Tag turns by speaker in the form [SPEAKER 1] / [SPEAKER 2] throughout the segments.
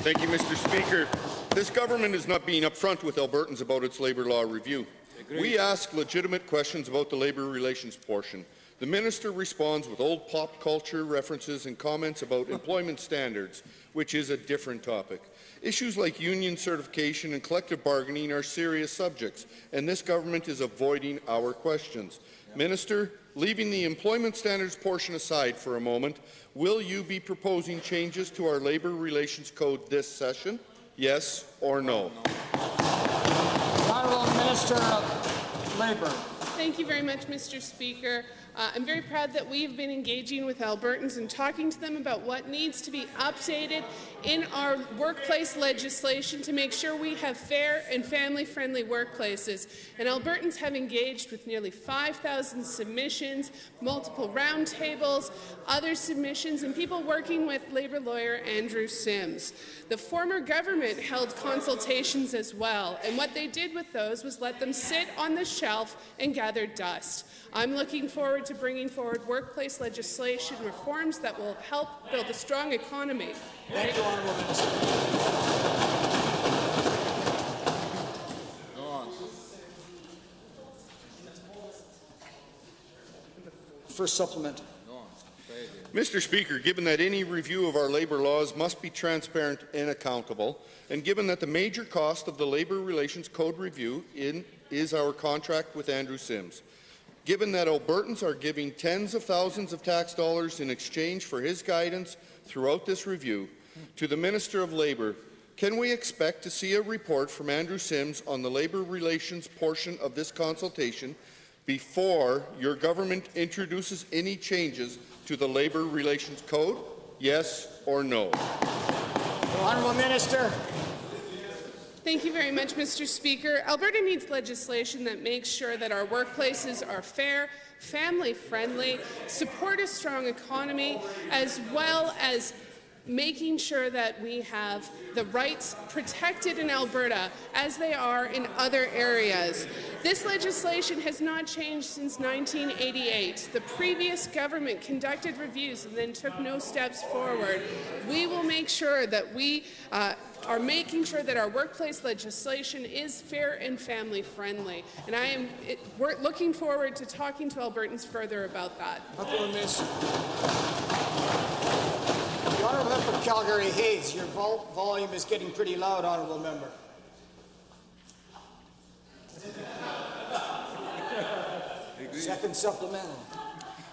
[SPEAKER 1] Thank you, Mr. Speaker. This government is not being upfront with Albertans about its labour law review. We ask legitimate questions about the labour relations portion. The minister responds with old pop culture references and comments about employment standards, which is a different topic. Issues like union certification and collective bargaining are serious subjects, and this government is avoiding our questions. Minister, leaving the employment standards portion aside for a moment, will you be proposing changes to our labour relations code this session? Yes or no?
[SPEAKER 2] Honourable Minister of Labour.
[SPEAKER 3] Thank you very much, Mr. Speaker. I'm very proud that we've been engaging with Albertans and talking to them about what needs to be updated in our workplace legislation to make sure we have fair and family-friendly workplaces. And Albertans have engaged with nearly 5,000 submissions, multiple roundtables, other submissions, and people working with Labour lawyer Andrew Sims. The former government held consultations as well, and what they did with those was let them sit on the shelf and gather dust. I'm looking forward to bringing forward workplace legislation reforms that will help build a strong economy.
[SPEAKER 2] Thank you, Honourable Minister. Go on. First supplement. Go on.
[SPEAKER 1] Mr. Speaker, given that any review of our labour laws must be transparent and accountable, and given that the major cost of the Labour Relations Code review is our contract with Andrew Sims, given that Albertans are giving tens of thousands of tax dollars in exchange for his guidance throughout this review, to the Minister of Labour, can we expect to see a report from Andrew Sims on the labour relations portion of this consultation before your government introduces any changes to the Labour Relations Code? Yes or no?
[SPEAKER 2] Honourable Minister.
[SPEAKER 3] Thank you very much, Mr. Speaker. Alberta needs legislation that makes sure that our workplaces are fair, family-friendly, support a strong economy, as well as making sure that we have the rights protected in Alberta as they are in other areas. This legislation has not changed since 1988. The previous government conducted reviews and then took no steps forward. We will make sure that we are making sure that our workplace legislation is fair and family-friendly. And we're looking forward to talking to Albertans further about that.
[SPEAKER 2] The Honourable Member for Calgary Hayes, your volume is getting pretty loud, Honourable Member. Second supplemental.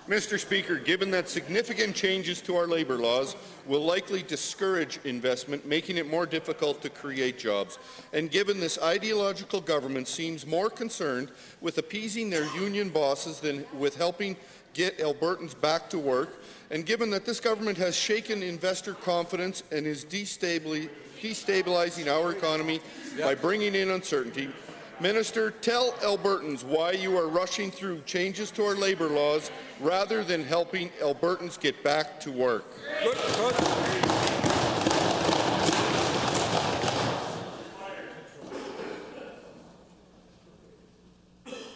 [SPEAKER 1] Mr. Speaker, given that significant changes to our labour laws will likely discourage investment, making it more difficult to create jobs, and given this ideological government seems more concerned with appeasing their union bosses than with helping get Albertans back to work, and given that this government has shaken investor confidence and is destabilizing our economy by bringing in uncertainty, Minister, tell Albertans why you are rushing through changes to our labour laws rather than helping Albertans get back to work.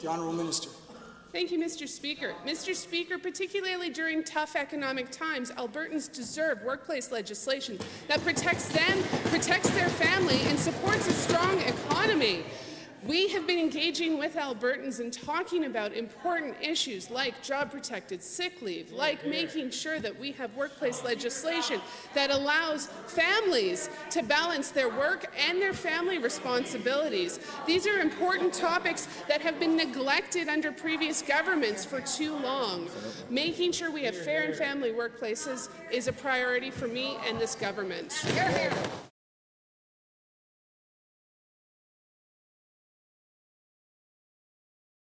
[SPEAKER 2] The Honourable Minister.
[SPEAKER 3] Thank you, Mr. Speaker. Mr. Speaker, particularly during tough economic times, Albertans deserve workplace legislation that protects them, protects their family, and supports a strong economy. We have been engaging with Albertans and talking about important issues like job-protected sick leave, like making sure that we have workplace legislation that allows families to balance their work and their family responsibilities. These are important topics that have been neglected under previous governments for too long. Making sure we have fair and family workplaces is a priority for me and this government.